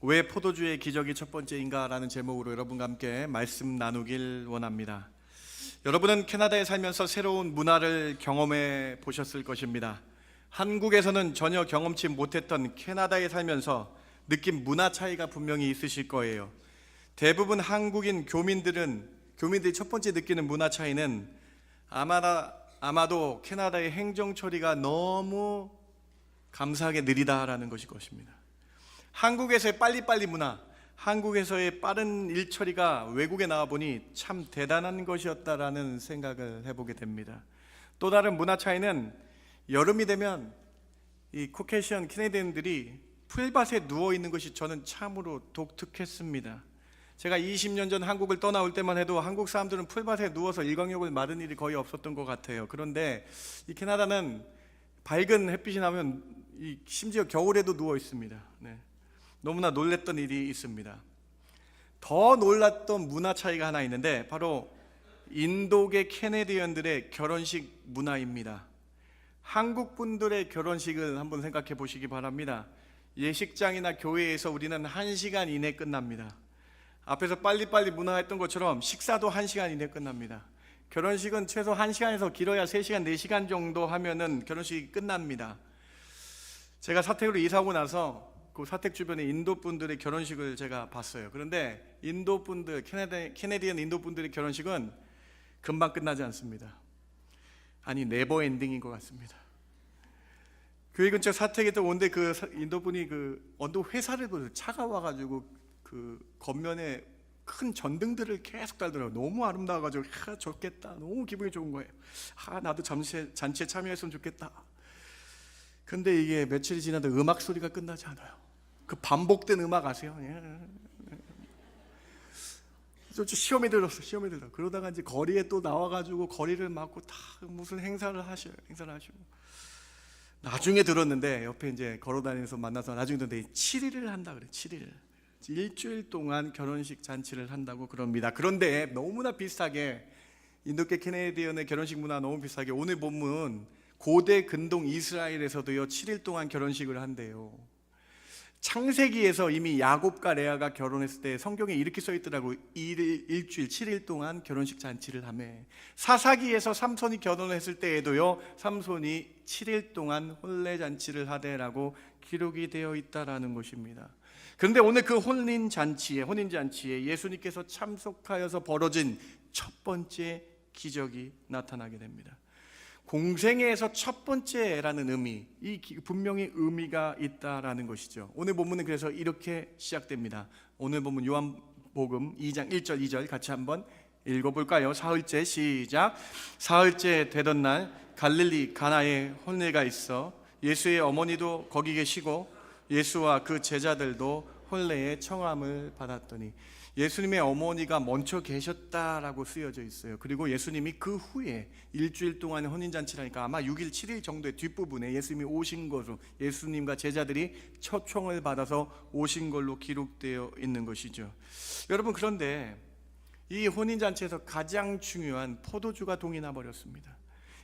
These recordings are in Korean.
왜 포도주의 기적이 첫 번째인가? 라는 제목으로 여러분과 함께 말씀 나누길 원합니다. 여러분은 캐나다에 살면서 새로운 문화를 경험해 보셨을 것입니다. 한국에서는 전혀 경험치 못했던 캐나다에 살면서 느낀 문화 차이가 분명히 있으실 거예요. 대부분 한국인 교민들이 첫 번째 느끼는 문화 차이는 아마도 캐나다의 행정 처리가 너무 감사하게 느리다라는 것일 것입니다. 한국에서의 빨리빨리 문화, 한국에서의 빠른 일 처리가 외국에 나와보니 참 대단한 것이었다라는 생각을 해보게 됩니다. 또 다른 문화 차이는 여름이 되면 이 코케이션 캐네디언들이 풀밭에 누워있는 것이 저는 참으로 독특했습니다. 제가 20년 전 한국을 떠나올 때만 해도 한국 사람들은 풀밭에 누워서 일광욕을 마른 일이 거의 없었던 것 같아요. 그런데 이 캐나다는 밝은 햇빛이 나면 심지어 겨울에도 누워 있습니다. 너무나 놀랬던 일이 있습니다. 더 놀랐던 문화 차이가 하나 있는데 바로 인도계 캐네디언들의 결혼식 문화입니다. 한국 분들의 결혼식을 한번 생각해 보시기 바랍니다. 예식장이나 교회에서 우리는 1시간 이내 끝납니다. 앞에서 빨리빨리 문화했던 것처럼 식사도 1시간 이내 끝납니다. 결혼식은 최소 1시간에서 길어야 3시간, 4시간 정도 하면은 결혼식이 끝납니다. 제가 사택으로 이사 오고 나서 그 사택 주변에 인도 분들의 결혼식을 제가 봤어요. 그런데 인도 분들, 캐네디언 인도 분들의 결혼식은 금방 끝나지 않습니다. 아니, 네버 엔딩인 것 같습니다. 교회 근처 사택에 또 온데 그 인도 분이 어느 회사를 차가 와가지고 그 겉면에 큰 전등들을 계속 달더라고요. 너무 아름다워가지고 좋겠다. 너무 기분이 좋은 거예요. 나도 잔치에 참여했으면 좋겠다. 근데 이게 며칠이 지나도 음악 소리가 끝나지 않아요. 그 반복된 음악 아세요? 좀 시험에 들었어. 그러다가 이제 거리에 또 나와가지고 거리를 막고 다 무슨 행사를 하시고 나중에 들었는데 옆에 이제 걸어다니면서 만나서 나중에 들었는데 7일을 한다 그래. 7일. 일주일 동안 결혼식 잔치를 한다고 그럽니다. 그런데 너무나 비슷하게 인도계 캐네디언의 결혼식 문화 너무 비슷하게 오늘 본문 고대 근동 이스라엘에서도요 7일 동안 결혼식을 한대요. 창세기에서 이미 야곱과 레아가 결혼했을 때 성경에 이렇게 써 있더라고요. 일주일 7일 동안 결혼식 잔치를 하며, 사사기에서 삼손이 결혼했을 때에도요 삼손이 7일 동안 혼례 잔치를 하되라고 기록이 되어 있다라는 것입니다. 그런데 오늘 그 혼인 잔치에 예수님께서 참석하여서 벌어진 첫 번째 기적이 나타나게 됩니다. 공생애에서 첫 번째라는 의미, 분명히 의미가 있다라는 것이죠. 오늘 본문은 그래서 이렇게 시작됩니다. 오늘 본문 요한복음 2장 1절 2절 같이 한번 읽어볼까요? 사흘째 시작. 사흘째 되던 날 갈릴리 가나에 혼례가 있어 예수의 어머니도 거기 계시고 예수와 그 제자들도 혼례의 청함을 받았더니, 예수님의 어머니가 먼저 계셨다라고 쓰여져 있어요. 그리고 예수님이 그 후에 일주일 동안 혼인잔치라니까 아마 6일 7일 정도의 뒷부분에 예수님이 오신 것으로, 예수님과 제자들이 초청을 받아서 오신 걸로 기록되어 있는 것이죠. 여러분, 그런데 이 혼인잔치에서 가장 중요한 포도주가 동이 나버렸습니다.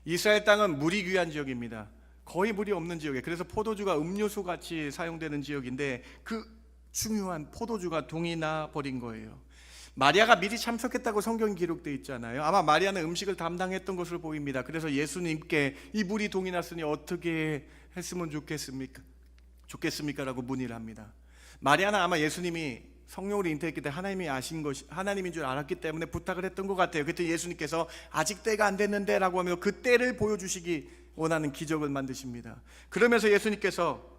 이스라엘 땅은 물이 귀한 지역입니다. 거의 물이 없는 지역에, 그래서 포도주가 음료수 같이 사용되는 지역인데 그 중요한 포도주가 동이 나 버린 거예요. 마리아가 미리 참석했다고 성경이 기록되어 있잖아요. 아마 마리아는 음식을 담당했던 것으로 보입니다. 그래서 예수님께 이 물이 동이 났으니 어떻게 했으면 좋겠습니까? 라고 문의를 합니다. 마리아는 아마 예수님이 성령으로 잉태했기 때문에 하나님인 줄 알았기 때문에 부탁을 했던 것 같아요. 그때 예수님께서 아직 때가 안 됐는데 라고 하면서 그 때를 보여주시기 원하는 기적을 만드십니다. 그러면서 예수님께서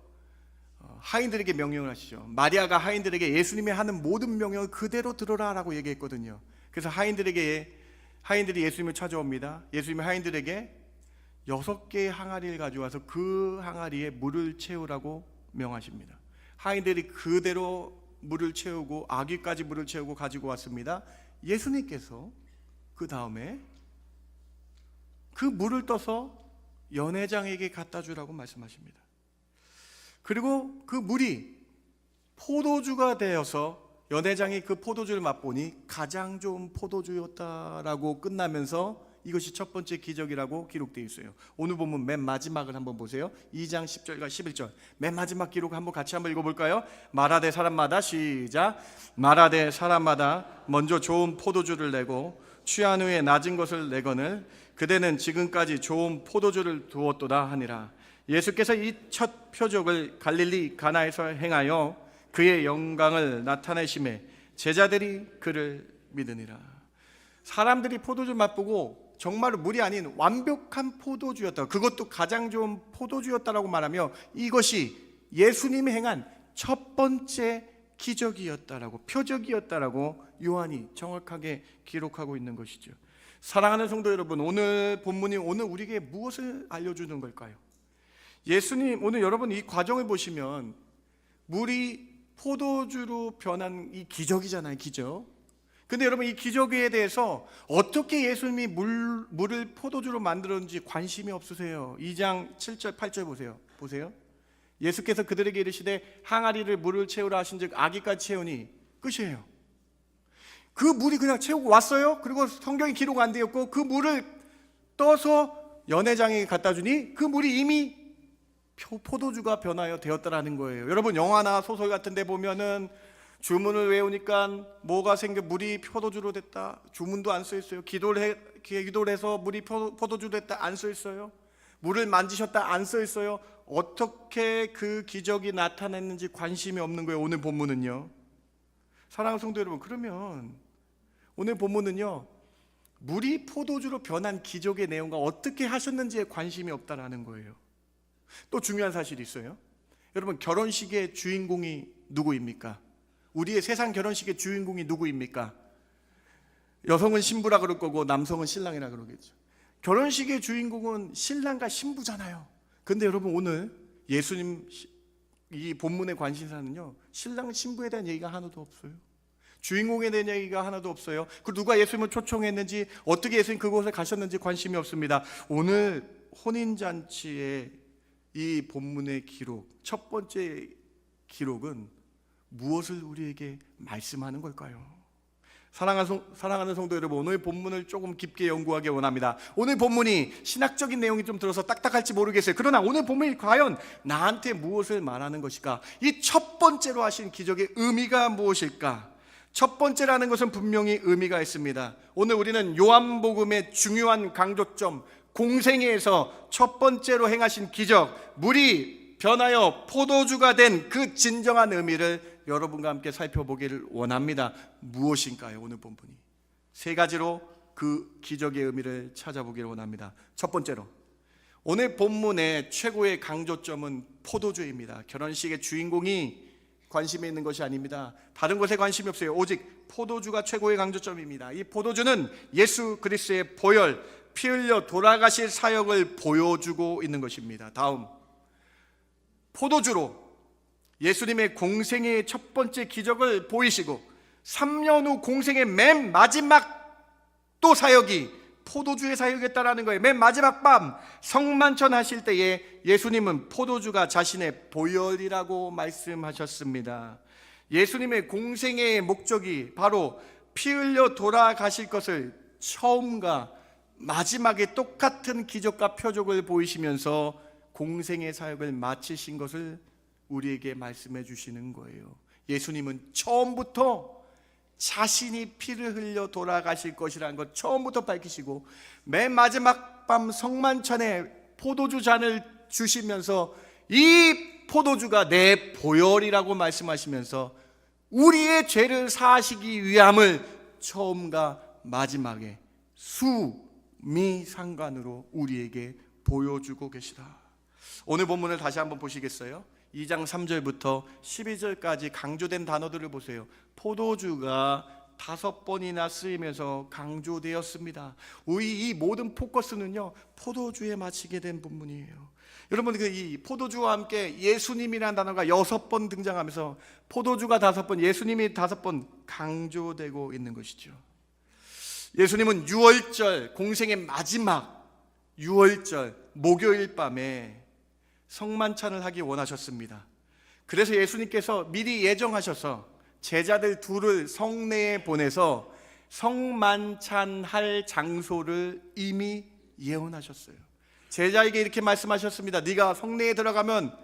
하인들에게 명령을 하시죠. 마리아가 하인들에게 예수님이 하는 모든 명령을 그대로 들어라 라고 얘기했거든요. 그래서 하인들이 예수님을 찾아옵니다. 예수님이 하인들에게 6개의 항아리를 가져와서 그 항아리에 물을 채우라고 명하십니다. 하인들이 그대로 물을 채우고 아귀까지 물을 채우고 가지고 왔습니다. 예수님께서 그 다음에 그 물을 떠서 연회장에게 갖다 주라고 말씀하십니다. 그리고 그 물이 포도주가 되어서 연회장이 그 포도주를 맛보니 가장 좋은 포도주였다라고 끝나면서 이것이 첫 번째 기적이라고 기록되어 있어요. 오늘 본문 맨 마지막을 한번 보세요. 2장 10절과 11절 맨 마지막 기록 한번 같이 한번 읽어볼까요? 말하되 사람마다 시작. 말하되 사람마다 먼저 좋은 포도주를 내고 취한 후에 낮은 것을 내거늘 그대는 지금까지 좋은 포도주를 두었도다 하니라. 예수께서 이 첫 표적을 갈릴리 가나에서 행하여 그의 영광을 나타내심에 제자들이 그를 믿으니라. 사람들이 포도주 맛보고 정말로 물이 아닌 완벽한 포도주였다, 그것도 가장 좋은 포도주였다라고 말하며 이것이 예수님이 행한 첫 번째 기적이었다라고, 표적이었다라고 요한이 정확하게 기록하고 있는 것이죠. 사랑하는 성도 여러분, 오늘 본문이 오늘 우리에게 무엇을 알려주는 걸까요? 예수님, 오늘 여러분 이 과정을 보시면 물이 포도주로 변한 이 기적이잖아요, 기적. 근데 여러분 이 기적에 대해서 어떻게 예수님이 물을 포도주로 만들었는지 관심이 없으세요? 2장 7절 8절 보세요. 예수께서 그들에게 이르시되 항아리를 물을 채우라 하신즉 아기까지 채우니 끝이에요. 그 물이 그냥 채우고 왔어요. 그리고 성경에 기록 안 되었고 그 물을 떠서 연회장에 갖다 주니 그 물이 이미 포도주가 변하여 되었다라는 거예요. 여러분 영화나 소설 같은 데 보면은 주문을 외우니까 뭐가 생겨 물이 포도주로 됐다, 주문도 안 써 있어요. 기도를 해서 물이 포도주로 됐다, 안 써 있어요. 물을 만지셨다, 안 써 있어요. 어떻게 그 기적이 나타났는지 관심이 없는 거예요, 오늘 본문은요. 사랑하는 성도 여러분, 그러면 오늘 본문은요, 물이 포도주로 변한 기적의 내용과 어떻게 하셨는지에 관심이 없다라는 거예요. 또 중요한 사실이 있어요. 여러분, 결혼식의 주인공이 누구입니까? 우리의 세상 결혼식의 주인공이 누구입니까? 여성은 신부라 그럴 거고 남성은 신랑이라 그러겠죠. 결혼식의 주인공은 신랑과 신부잖아요. 근데 여러분 오늘 예수님 이 본문의 관심사는요, 신랑 신부에 대한 얘기가 하나도 없어요. 주인공에 대한 얘기가 하나도 없어요. 그 누가 예수님을 초청했는지, 어떻게 예수님 그곳에 가셨는지 관심이 없습니다. 오늘 혼인잔치의 이 본문의 기록, 첫 번째 기록은 무엇을 우리에게 말씀하는 걸까요? 사랑하는 성도 여러분, 오늘 본문을 조금 깊게 연구하기 원합니다. 오늘 본문이 신학적인 내용이 좀 들어서 딱딱할지 모르겠어요. 그러나 오늘 본문이 과연 나한테 무엇을 말하는 것일까? 이 첫 번째로 하신 기적의 의미가 무엇일까? 첫 번째라는 것은 분명히 의미가 있습니다. 오늘 우리는 요한복음의 중요한 강조점, 공생애에서 첫 번째로 행하신 기적, 물이 변하여 포도주가 된 그 진정한 의미를 여러분과 함께 살펴보기를 원합니다. 무엇인가요? 오늘 본문이 세 가지로 그 기적의 의미를 찾아보기를 원합니다. 첫 번째로, 오늘 본문의 최고의 강조점은 포도주입니다. 결혼식의 주인공이 관심이 있는 것이 아닙니다. 다른 것에 관심이 없어요. 오직 포도주가 최고의 강조점입니다. 이 포도주는 예수 그리스도의 보혈, 피 흘려 돌아가실 사역을 보여주고 있는 것입니다. 다음, 포도주로 예수님의 공생애의 첫 번째 기적을 보이시고 3년 후 공생의 맨 마지막 또 사역이 포도주의 사역이었다라는 거예요. 맨 마지막 밤 성만찬 하실 때에 예수님은 포도주가 자신의 보혈이라고 말씀하셨습니다. 예수님의 공생애의 목적이 바로 피 흘려 돌아가실 것을 처음과 마지막에 똑같은 기적과 표적을 보이시면서 공생의 사역을 마치신 것을 우리에게 말씀해 주시는 거예요. 예수님은 처음부터 자신이 피를 흘려 돌아가실 것이라는 것 처음부터 밝히시고 맨 마지막 밤 성만찬에 포도주 잔을 주시면서 이 포도주가 내 보혈이라고 말씀하시면서 우리의 죄를 사하시기 위함을 처음과 마지막에 수미상관으로 우리에게 보여주고 계시다. 오늘 본문을 다시 한번 보시겠어요? 2장 3절부터 12절까지 강조된 단어들을 보세요. 포도주가 5번이나 쓰이면서 강조되었습니다. 이 모든 포커스는요, 포도주에 맞추게 된 본문이에요. 여러분, 이 포도주와 함께 예수님이라는 단어가 6번 등장하면서 포도주가 5번, 예수님이 5번 강조되고 있는 것이죠. 예수님은 유월절, 공생의 마지막 유월절 목요일 밤에 성만찬을 하기 원하셨습니다. 그래서 예수님께서 미리 예정하셔서 제자들 둘을 성내에 보내서 성만찬할 장소를 이미 예언하셨어요. 제자에게 이렇게 말씀하셨습니다. 네가 성내에 들어가면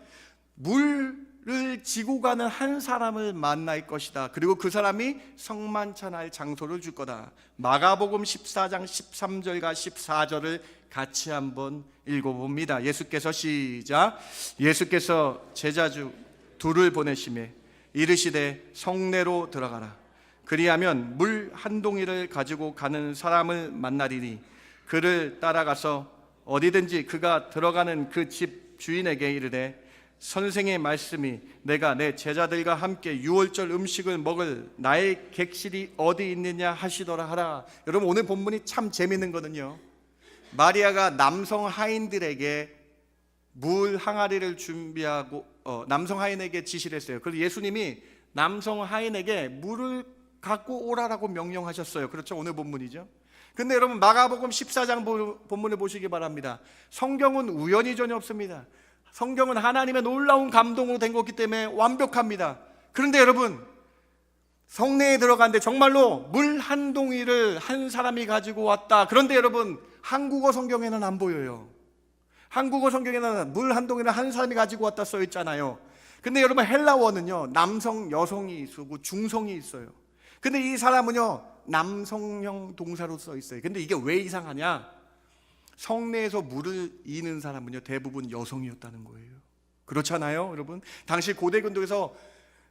물을 지고 가는 한 사람을 만날 것이다. 그리고 그 사람이 성만찬할 장소를 줄 거다. 마가복음 14장 13절과 14절을 같이 한번 읽어봅니다. 예수께서 시작. 예수께서 제자주 둘을 보내시매 이르시되 성내로 들어가라. 그리하면 물 한 동이를 가지고 가는 사람을 만나리니 그를 따라가서 어디든지 그가 들어가는 그 집 주인에게 이르되 선생의 말씀이 내가 내 제자들과 함께 유월절 음식을 먹을 나의 객실이 어디 있느냐 하시더라 하라. 여러분, 오늘 본문이 참 재밌는 거는요, 마리아가 남성 하인들에게 물 항아리를 준비하고 남성 하인에게 지시를 했어요. 그래서 예수님이 남성 하인에게 물을 갖고 오라라고 명령하셨어요. 그렇죠? 오늘 본문이죠. 근데 여러분, 마가복음 14장 본문을 보시기 바랍니다. 성경은 우연이 전혀 없습니다. 성경은 하나님의 놀라운 감동으로 된 거기 때문에 완벽합니다. 그런데 여러분, 성내에 들어갔는데 정말로 물 한 동이를 한 사람이 가지고 왔다. 그런데 여러분, 한국어 성경에는 안 보여요. 한국어 성경에는 물 한 동이를 한 사람이 가지고 왔다 써 있잖아요. 근데 여러분, 헬라어는요, 남성, 여성이 있고 중성이 있어요. 근데 이 사람은요, 남성형 동사로 써 있어요. 근데 이게 왜 이상하냐? 성내에서 물을 이는 사람은요, 대부분 여성이었다는 거예요. 그렇잖아요, 여러분? 당시 고대 근동에서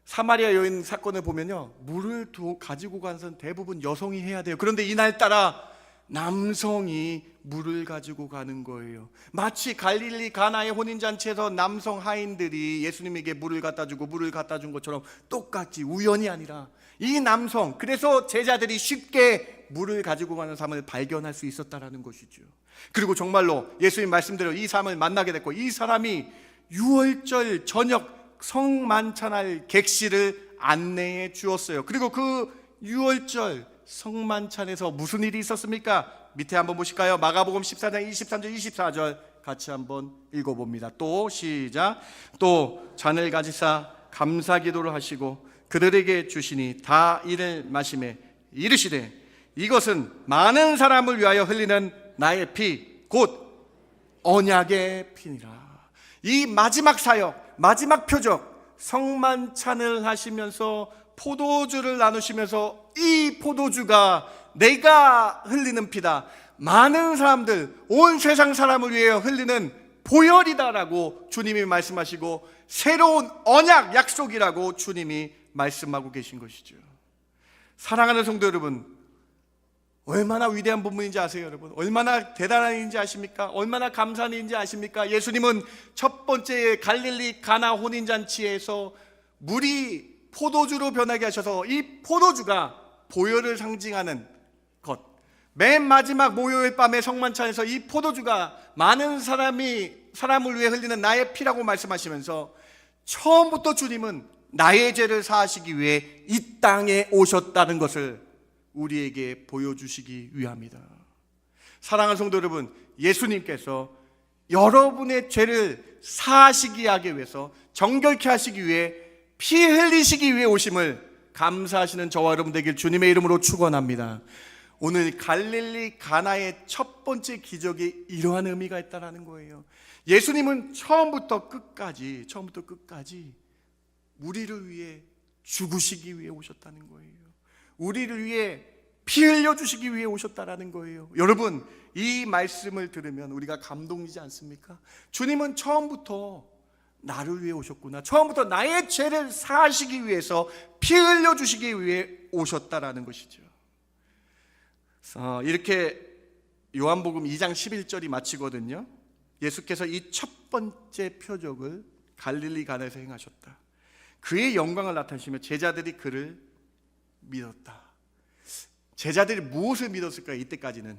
사마리아 여인 사건을 보면요, 물을 가지고 간 사람은 대부분 여성이 해야 돼요. 그런데 이날따라 남성이 물을 가지고 가는 거예요. 마치 갈릴리 가나의 혼인잔치에서 남성 하인들이 예수님에게 물을 갖다 주고 물을 갖다 준 것처럼 똑같이 우연이 아니라 이 남성, 그래서 제자들이 쉽게 물을 가지고 가는 사람을 발견할 수 있었다는 것이죠. 그리고 정말로 예수님 말씀대로 이 사람을 만나게 됐고, 이 사람이 유월절 저녁 성만찬할 객실을 안내해 주었어요. 그리고 그 유월절 성만찬에서 무슨 일이 있었습니까? 밑에 한번 보실까요? 마가복음 14장 23절 24절 같이 한번 읽어봅니다. 또 시작. 또 잔을 가지사 감사 기도를 하시고 그들에게 주시니 다 이를 마시매 이르시되 이것은 많은 사람을 위하여 흘리는 나의 피 곧 언약의 피니라. 이 마지막 사역, 마지막 표적, 성만찬을 하시면서 포도주를 나누시면서 이 포도주가 내가 흘리는 피다, 많은 사람들, 온 세상 사람을 위하여 흘리는 보혈이다라고 주님이 말씀하시고 새로운 언약 약속이라고 주님이 말씀하고 계신 것이죠. 사랑하는 성도 여러분, 얼마나 위대한 본문인지 아세요, 여러분? 얼마나 대단한 일인지 아십니까? 얼마나 감사한 일인지 아십니까? 예수님은 첫 번째 갈릴리 가나 혼인잔치에서 물이 포도주로 변하게 하셔서 이 포도주가 보혈을 상징하는 것, 맨 마지막 목요일 밤의 성만찬에서 이 포도주가 많은 사람을 위해 흘리는 나의 피라고 말씀하시면서 처음부터 주님은 나의 죄를 사하시기 위해 이 땅에 오셨다는 것을 우리에게 보여주시기 위함이다. 사랑하는 성도 여러분, 예수님께서 여러분의 죄를 사하시기 하기 위해서, 정결케 하시기 위해, 피 흘리시기 위해 오심을 감사하시는 저와 여러분 되길 주님의 이름으로 축원합니다. 오늘 갈릴리 가나의 첫 번째 기적이 이러한 의미가 있다는 거예요. 예수님은 처음부터 끝까지 우리를 위해 죽으시기 위해 오셨다는 거예요. 우리를 위해 피 흘려주시기 위해 오셨다는 거예요. 여러분, 이 말씀을 들으면 우리가 감동이지 않습니까? 주님은 처음부터 나를 위해 오셨구나, 처음부터 나의 죄를 사하시기 위해서 피 흘려주시기 위해 오셨다라는 것이죠. 이렇게 요한복음 2장 11절이 마치거든요. 예수께서 이 첫 번째 표적을 갈릴리 가나에서 행하셨다. 그의 영광을 나타내시며 제자들이 그를 믿었다. 제자들이 무엇을 믿었을까요? 이때까지는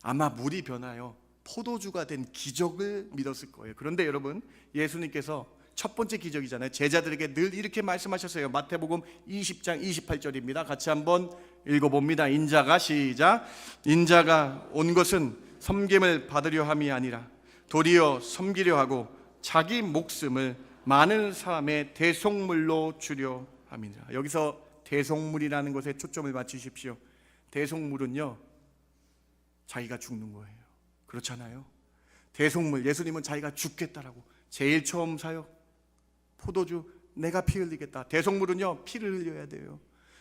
아마 물이 변하여 포도주가 된 기적을 믿었을 거예요. 그런데 여러분, 예수님께서 첫 번째 기적이잖아요. 제자들에게 늘 이렇게 말씀하셨어요. 마태복음 20장 28절입니다. 같이 한번 읽어봅니다. 인자가 시작. 인자가 온 것은 섬김을 받으려 함이 아니라 도리어 섬기려 하고 자기 목숨을 많은 사람의 대속물로 주려 함이니라. 여기서 대속물이라는 것에 초점을 맞추십시오. 대속물은요 자기가 죽는 거예요. 그렇잖아요. 대속물, 예수님은 자기가 죽겠다라고 제일 처음 사역, 포도주 내가 피 흘리겠다. 대속물은요 피를 흘려야 돼요.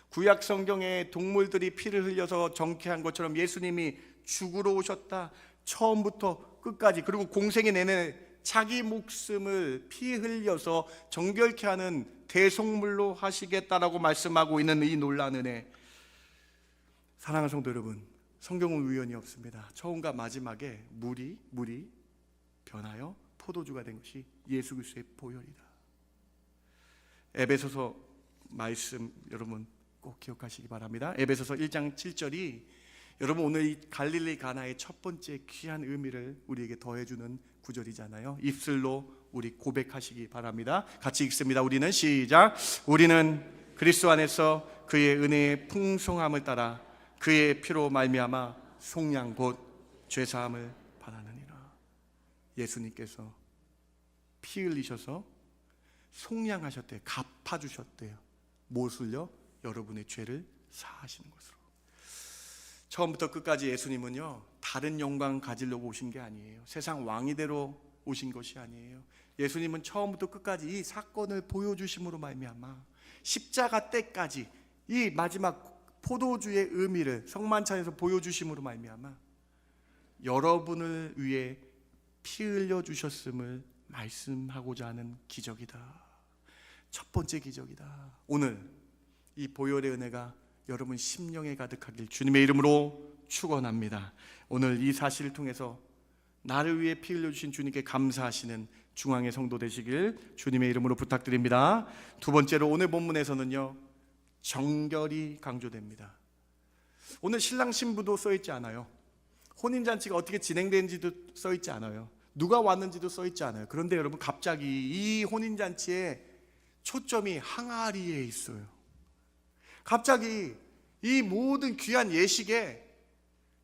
구약 성경에 동물들이 피를 흘려서 정케한 것처럼 예수님이 죽으러 오셨다. 처음부터 끝까지, 그리고 공생의 내내 자기 목숨을 피 흘려서 정결케 하는 대속물로 하시겠다라고 말씀하고 있는 이 놀라운 은혜. 사랑하는 성도 여러분, 성경은 우연이 없습니다. 처음과 마지막에 물이 변하여 포도주가 된 것이 예수 그리스도의 보혈이다. 에베소서 말씀 여러분 꼭 기억하시기 바랍니다. 에베소서 1장 7절이 여러분 오늘 이 갈릴리 가나의 첫 번째 귀한 의미를 우리에게 더해주는 구절이잖아요. 입술로 우리 고백하시기 바랍니다. 같이 읽습니다. 우리는 시작. 우리는 그리스도 안에서 그의 은혜의 풍성함을 따라 그의 피로 말미암아 속량 곧 죄사함을 받았느니라. 예수님께서 피 흘리셔서 속량하셨대요. 갚아주셨대요. 무엇을요? 여러분의 죄를 사하시는 것으로. 처음부터 끝까지 예수님은요 다른 영광 가지려고 오신 게 아니에요. 세상 왕이대로 오신 것이 아니에요. 예수님은 처음부터 끝까지 이 사건을 보여주심으로 말미암아 십자가 때까지 이 마지막 포도주의 의미를 성만찬에서 보여주심으로 말미암아 여러분을 위해 피 흘려 주셨음을 말씀하고자 하는 기적이다. 첫 번째 기적이다. 오늘 이 보혈의 은혜가 여러분 심령에 가득하길 주님의 이름으로 축원합니다. 오늘 이 사실을 통해서 나를 위해 피 흘려주신 주님께 감사하시는 중앙의 성도 되시길 주님의 이름으로 부탁드립니다. 두 번째로 오늘 본문에서는요 정결이 강조됩니다. 오늘 신랑 신부도 써있지 않아요. 혼인잔치가 어떻게 진행되는지도 써있지 않아요. 누가 왔는지도 써있지 않아요. 그런데 여러분 갑자기 이 혼인잔치에 초점이 항아리에 있어요. 갑자기 이 모든 귀한 예식에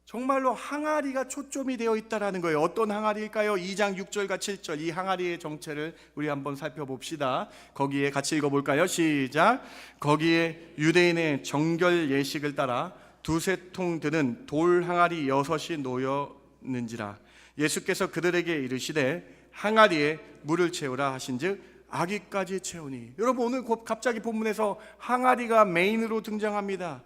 정말로 항아리가 초점이 되어 있다는 거예요. 어떤 항아리일까요? 2장 6절과 7절 이 항아리의 정체를 우리 한번 살펴봅시다. 거기에 같이 읽어볼까요? 시작. 거기에 유대인의 정결 예식을 따라 두세 통 드는 돌 항아리 6이 놓였는지라. 예수께서 그들에게 이르시되 항아리에 물을 채우라 하신즉 아기까지 채우니. 여러분 오늘 갑자기 본문에서 항아리가 메인으로 등장합니다.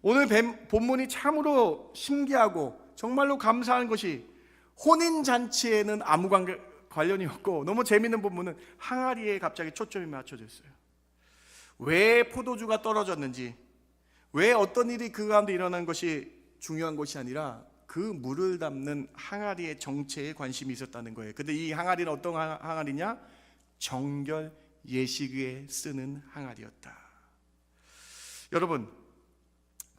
오늘 본문이 참으로 신기하고 정말로 감사한 것이 혼인잔치에는 아무 관련이 없고 너무 재밌는 본문은 항아리에 갑자기 초점이 맞춰져 있어요. 왜 포도주가 떨어졌는지, 왜 어떤 일이 그 가운데 일어난 것이 중요한 것이 아니라 그 물을 담는 항아리의 정체에 관심이 있었다는 거예요. 근데 이 항아리는 어떤 항아리냐? 정결 예식에 쓰는 항아리였다. 여러분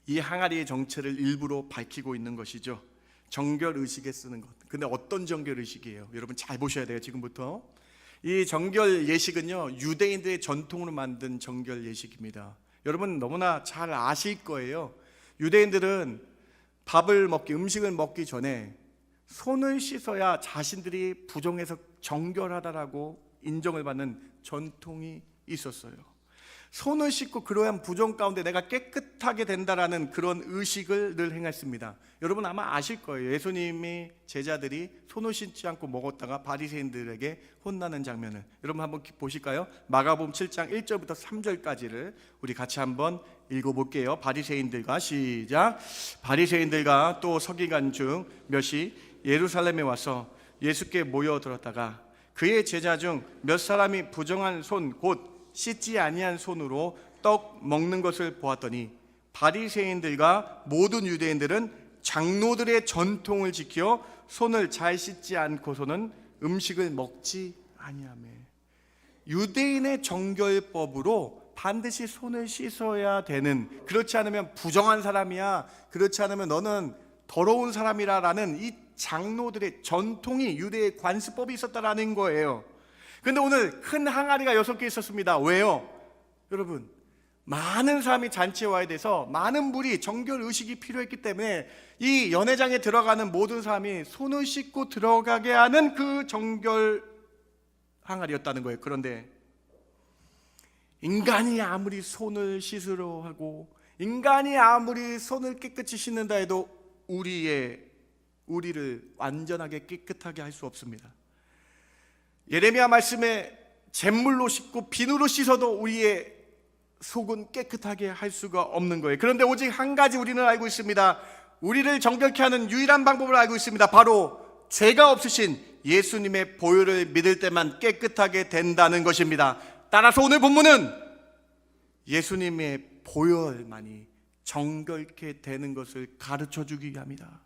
이 항아리의 정체를 일부러 밝히고 있는 것이죠. 정결 의식에 쓰는 것. 근데 어떤 정결 의식이에요? 여러분 잘 보셔야 돼요. 지금부터 이 정결 예식은요 유대인들의 전통으로 만든 정결 예식입니다. 여러분 너무나 잘 아실 거예요. 유대인들은 음식을 먹기 전에 손을 씻어야 자신들이 부정해서 정결하다라고 인정을 받는 전통이 있었어요. 손을 씻고 그러한 부정 가운데 내가 깨끗하게 된다라는 그런 의식을 늘 행했습니다. 여러분 아마 아실 거예요. 예수님이 제자들이 손을 씻지 않고 먹었다가 바리새인들에게 혼나는 장면을 여러분 한번 보실까요? 마가복음 7장 1절부터 3절까지를 우리 같이 한번 읽어볼게요. 바리새인들과 시작. 바리새인들과 또 서기관 중 몇이 예루살렘에 와서 예수께 모여들었다가 그의 제자 중 몇 사람이 부정한 손 곧 씻지 아니한 손으로 떡 먹는 것을 보았더니 바리새인들과 모든 유대인들은 장로들의 전통을 지켜 손을 잘 씻지 않고서는 음식을 먹지 아니하며. 유대인의 정결법으로 반드시 손을 씻어야 되는, 그렇지 않으면 부정한 사람이야, 그렇지 않으면 너는 더러운 사람이라라는 이 장로들의 전통이 유대의 관습법이 있었다라는 거예요. 근데 오늘 큰 항아리가 6개 있었습니다. 왜요? 여러분 많은 사람이 잔치에 와야 돼서 많은 물이 정결 의식이 필요했기 때문에 이 연회장에 들어가는 모든 사람이 손을 씻고 들어가게 하는 그 정결 항아리였다는 거예요. 그런데 인간이 아무리 손을 씻으려 하고 인간이 아무리 손을 깨끗이 씻는다 해도 우리를 완전하게 깨끗하게 할 수 없습니다. 예레미야 말씀에 잿물로 씻고 비누로 씻어도 우리의 속은 깨끗하게 할 수가 없는 거예요. 그런데 오직 한 가지 우리는 알고 있습니다. 우리를 정결케 하는 유일한 방법을 알고 있습니다. 바로 죄가 없으신 예수님의 보혈을 믿을 때만 깨끗하게 된다는 것입니다. 따라서 오늘 본문은 예수님의 보혈만이 정결케 되는 것을 가르쳐 주기 위함이다.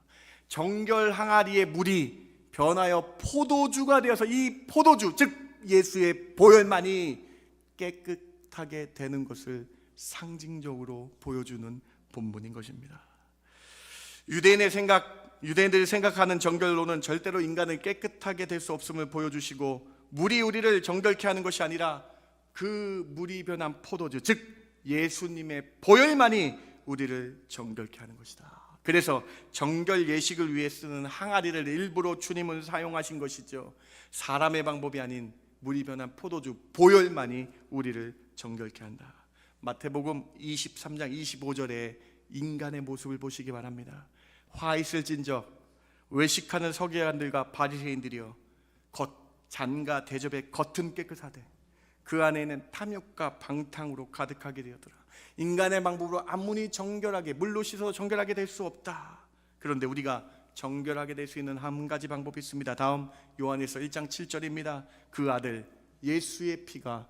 정결 항아리의 물이 변하여 포도주가 되어서 이 포도주, 즉 예수의 보혈만이 깨끗하게 되는 것을 상징적으로 보여주는 본문인 것입니다. 유대인들이 생각하는 정결로는 절대로 인간을 깨끗하게 될 수 없음을 보여주시고, 물이 우리를 정결케 하는 것이 아니라 그 물이 변한 포도주, 즉 예수님의 보혈만이 우리를 정결케 하는 것이다. 그래서 정결 예식을 위해 쓰는 항아리를 일부러 주님은 사용하신 것이죠. 사람의 방법이 아닌 물이 변한 포도주 보혈만이 우리를 정결케 한다. 마태복음 23장 25절에 인간의 모습을 보시기 바랍니다. 화 있을진저 외식하는 서기관들과 바리새인들이여 겉 잔과 대접의 겉은 깨끗하되 그 안에는 탐욕과 방탕으로 가득하게 되었더라. 인간의 방법으로 아무리 정결하게 물로 씻어서 정결하게 될 수 없다. 그런데 우리가 정결하게 될 수 있는 한 가지 방법이 있습니다. 다음 요한에서 1장 7절입니다. 그 아들 예수의 피가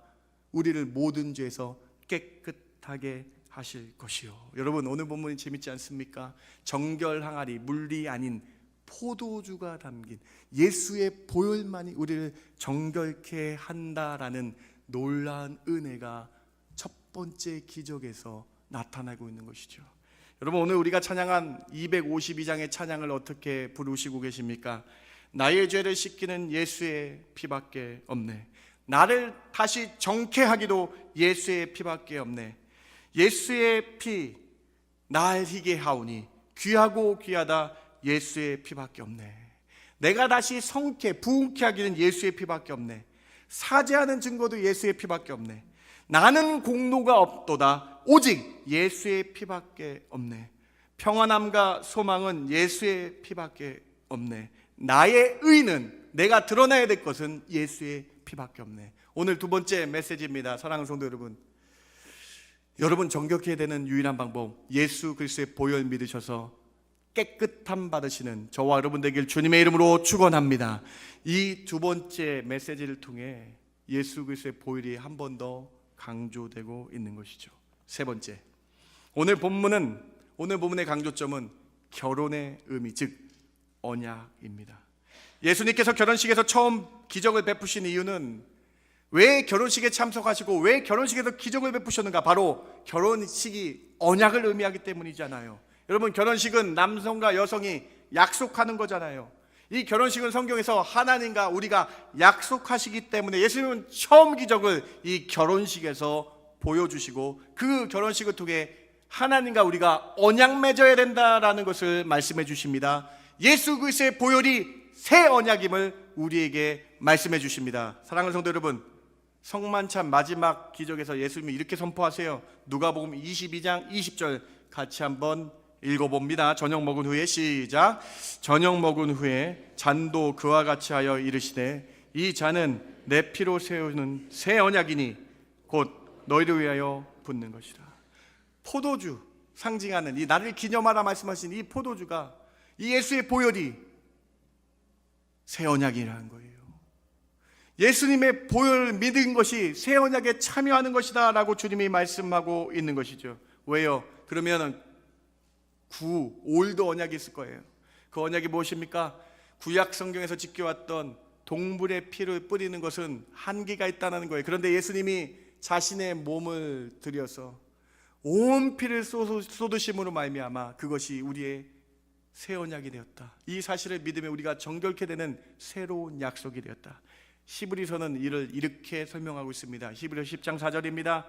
우리를 모든 죄에서 깨끗하게 하실 것이요. 여러분, 오늘 본문이 재밌지 않습니까? 정결 항아리, 물이 아닌 포도주가 담긴 예수의 보혈만이 우리를 정결케 한다라는 놀라운 은혜가 첫 번째 기적에서 나타나고 있는 것이죠. 여러분, 오늘 우리가 찬양한 252장의 찬양을 어떻게 부르시고 계십니까? 나의 죄를 씻기는 예수의 피밖에 없네. 나를 다시 정케하기도 예수의 피밖에 없네. 예수의 피 날 희게 하오니 귀하고 귀하다 예수의 피밖에 없네. 내가 다시 성케 부흥케 하기는 예수의 피밖에 없네. 사죄하는 증거도 예수의 피밖에 없네. 나는 공로가 없도다 오직 예수의 피밖에 없네. 평안함과 소망은 예수의 피밖에 없네. 나의 의는, 내가 드러나야 될 것은 예수의 피밖에 없네. 오늘 두 번째 메시지입니다. 사랑하는 성도 여러분, 여러분 정결케 되는 유일한 방법, 예수 그리스도의 보혈 믿으셔서 깨끗함 받으시는 저와 여러분 되길 주님의 이름으로 축원합니다. 이 두 번째 메시지를 통해 예수 그리스도의 보혈이 한 번 더 강조되고 있는 것이죠. 세 번째, 오늘 본문의 강조점은 결혼의 의미, 즉 언약입니다. 예수님께서 결혼식에서 처음 기적을 베푸신 이유는 왜 결혼식에 참석하시고 왜 결혼식에서 기적을 베푸셨는가? 바로 결혼식이 언약을 의미하기 때문이잖아요. 여러분, 결혼식은 남성과 여성이 약속하는 거잖아요. 이 결혼식은 성경에서 하나님과 우리가 약속하시기 때문에 예수님은 처음 기적을 이 결혼식에서 보여주시고 그 결혼식을 통해 하나님과 우리가 언약 맺어야 된다라는 것을 말씀해 주십니다. 예수 그리스도의 보혈이 새 언약임을 우리에게 말씀해 주십니다. 사랑하는 성도 여러분, 성만찬 마지막 기적에서 예수님이 이렇게 선포하세요. 누가복음 22장 20절 같이 한번 읽어봅니다. 저녁 먹은 후에 시작. 저녁 먹은 후에 잔도 그와 같이 하여 이르시되 이 잔은 내 피로 세우는 새 언약이니 곧 너희를 위하여 붓는 것이라. 포도주 상징하는 이 나를 기념하라 말씀하신 이 포도주가, 이 예수의 보혈이 새 언약이라는 거예요. 예수님의 보혈을 믿은 것이 새 언약에 참여하는 것이다 라고 주님이 말씀하고 있는 것이죠. 왜요? 그러면 올드 언약이 있을 거예요. 그 언약이 무엇입니까? 구약 성경에서 지켜왔던 동물의 피를 뿌리는 것은 한계가 있다는 거예요. 그런데 예수님이 자신의 몸을 들여서 온 피를 쏟으심으로 말미암아 그것이 우리의 새 언약이 되었다. 이 사실을 믿으면 우리가 정결케 되는 새로운 약속이 되었다. 히브리서는 이를 이렇게 설명하고 있습니다. 히브리서 10장 4절입니다.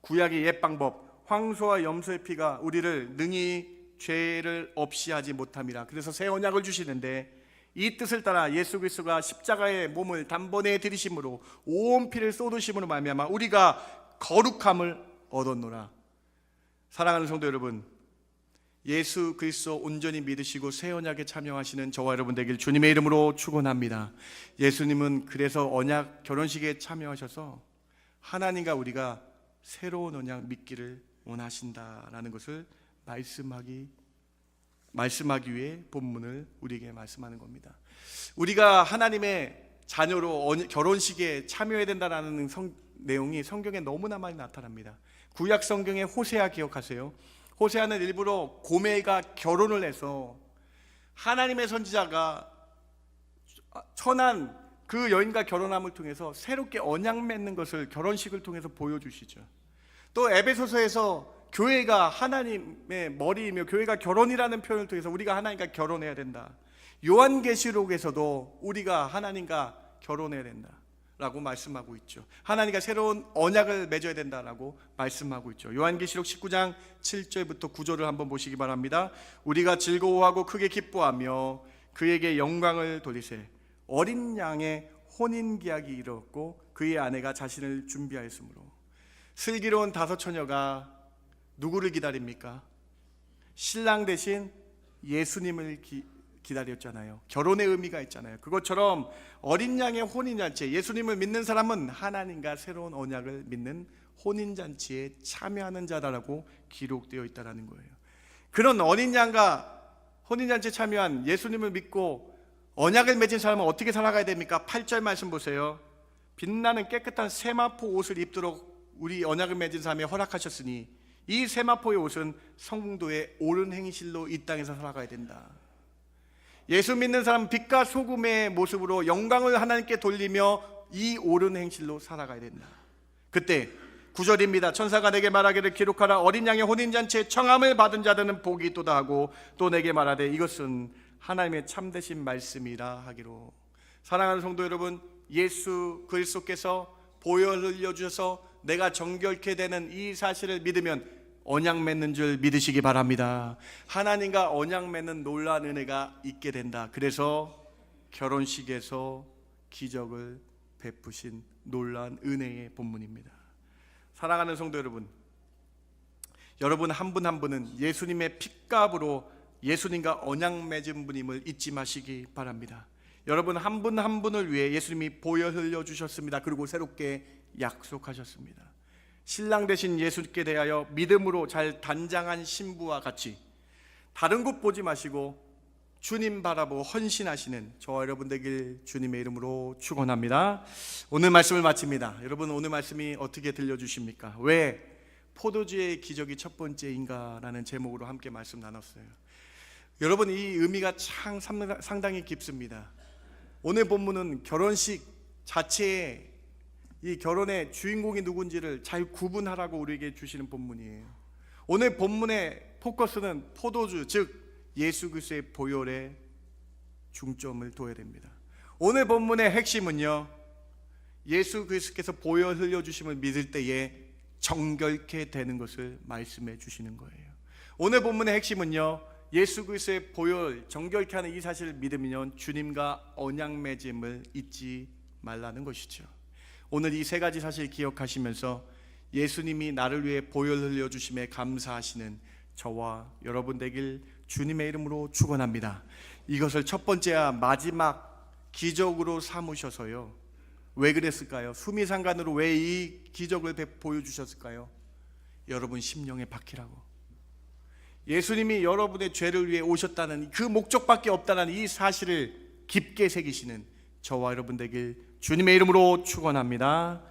구약의 옛 방법, 황소와 염소의 피가 우리를 능히 죄를 없이 하지 못함이라. 그래서 새 언약을 주시는데 이 뜻을 따라 예수 그리스도가 십자가의 몸을 단번에 들이심으로 온 피를 쏟으심으로 말미암아 우리가 거룩함을 얻었노라. 사랑하는 성도 여러분, 예수 그리스도 온전히 믿으시고 새 언약에 참여하시는 저와 여러분 되길 주님의 이름으로 축원합니다. 예수님은 그래서 언약 결혼식에 참여하셔서 하나님과 우리가 새로운 언약 믿기를 원하신다라는 것을 말씀하기 위해 본문을 우리에게 말씀하는 겁니다. 우리가 하나님의 자녀로 결혼식에 참여해야 된다라는 내용이 성경에 너무나 많이 나타납니다. 구약 성경의 호세아 기억하세요? 호세아는 일부러 고멜과 결혼을 해서 하나님의 선지자가 천한 그 여인과 결혼함을 통해서 새롭게 언약 맺는 것을 결혼식을 통해서 보여주시죠. 또 에베소서에서 교회가 하나님의 머리이며 교회가 결혼이라는 표현을 통해서 우리가 하나님과 결혼해야 된다. 요한계시록에서도 우리가 하나님과 결혼해야 된다 라고 말씀하고 있죠. 하나님과 새로운 언약을 맺어야 된다라고 말씀하고 있죠. 요한계시록 19장 7절부터 9절을 한번 보시기 바랍니다. 우리가 즐거워하고 크게 기뻐하며 그에게 영광을 돌리세. 어린 양의 혼인계약이 이르렀고 그의 아내가 자신을 준비하였으므로. 슬기로운 다섯 처녀가 누구를 기다립니까? 신랑 대신 예수님을 기다렸잖아요. 결혼의 의미가 있잖아요. 그것처럼 어린 양의 혼인잔치, 예수님을 믿는 사람은 하나님과 새로운 언약을 믿는 혼인잔치에 참여하는 자다라고 기록되어 있다는 거예요. 그런 어린 양과 혼인잔치에 참여한 예수님을 믿고 언약을 맺은 사람은 어떻게 살아가야 됩니까? 8절 말씀 보세요. 빛나는 깨끗한 세마포 옷을 입도록 우리 언약을 맺은 사람이 허락하셨으니 이 세마포의 옷은 성도의 옳은 행실로 이 땅에서 살아가야 된다. 예수 믿는 사람은 빛과 소금의 모습으로 영광을 하나님께 돌리며 이 옳은 행실로 살아가야 된다. 그때 9절입니다. 천사가 내게 말하기를 기록하라. 어린 양의 혼인잔치에 청함을 받은 자들은 복이 있도다 하고 또 내게 말하되 이것은 하나님의 참되신 말씀이라 하기로. 사랑하는 성도 여러분, 예수 그리스도께서 보혈 흘려주셔서 내가 정결케 되는 이 사실을 믿으면 언약 맺는 줄 믿으시기 바랍니다. 하나님과 언약 맺는 놀라운 은혜가 있게 된다. 그래서 결혼식에서 기적을 베푸신 놀라운 은혜의 본문입니다. 사랑하는 성도 여러분, 여러분 한 분 한 분은 예수님의 핏값으로 예수님과 언약 맺은 분임을 잊지 마시기 바랍니다. 여러분 한 분 한 분을 위해 예수님이 보혈 흘려주셨습니다. 그리고 새롭게 약속하셨습니다. 신랑 되신 예수께 대하여 믿음으로 잘 단장한 신부와 같이 다른 곳 보지 마시고 주님 바라보고 헌신하시는 저와 여러분 되길 주님의 이름으로 축원합니다. 오늘 말씀을 마칩니다. 여러분 오늘 말씀이 어떻게 들려주십니까? 왜 포도주의 기적이 첫 번째인가? 라는 제목으로 함께 말씀 나눴어요. 여러분 이 의미가 참 상당히 깊습니다. 오늘 본문은 결혼식 자체에 이 결혼의 주인공이 누군지를 잘 구분하라고 우리에게 주시는 본문이에요. 오늘 본문의 포커스는 포도주, 즉 예수 그리스도의 보혈에 중점을 둬야 됩니다. 오늘 본문의 핵심은요, 예수 그리스도께서 보혈 흘려주심을 믿을 때에 정결케 되는 것을 말씀해 주시는 거예요. 오늘 본문의 핵심은요, 예수 그리스도의 보혈 정결케 하는 이 사실을 믿으면 주님과 언약 맺음을 잊지 말라는 것이죠. 오늘 이 세 가지 사실 기억하시면서 예수님이 나를 위해 보혈 흘려주심에 감사하시는 저와 여러분 되길 주님의 이름으로 축원합니다. 이것을 첫 번째와 마지막 기적으로 삼으셔서요, 왜 그랬을까요? 수미상관으로 왜 이 기적을 보여주셨을까요? 여러분 심령에 박히라고. 예수님이 여러분의 죄를 위해 오셨다는 그 목적밖에 없다는 이 사실을 깊게 새기시는 저와 여러분 되길 주님의 이름으로 축원합니다.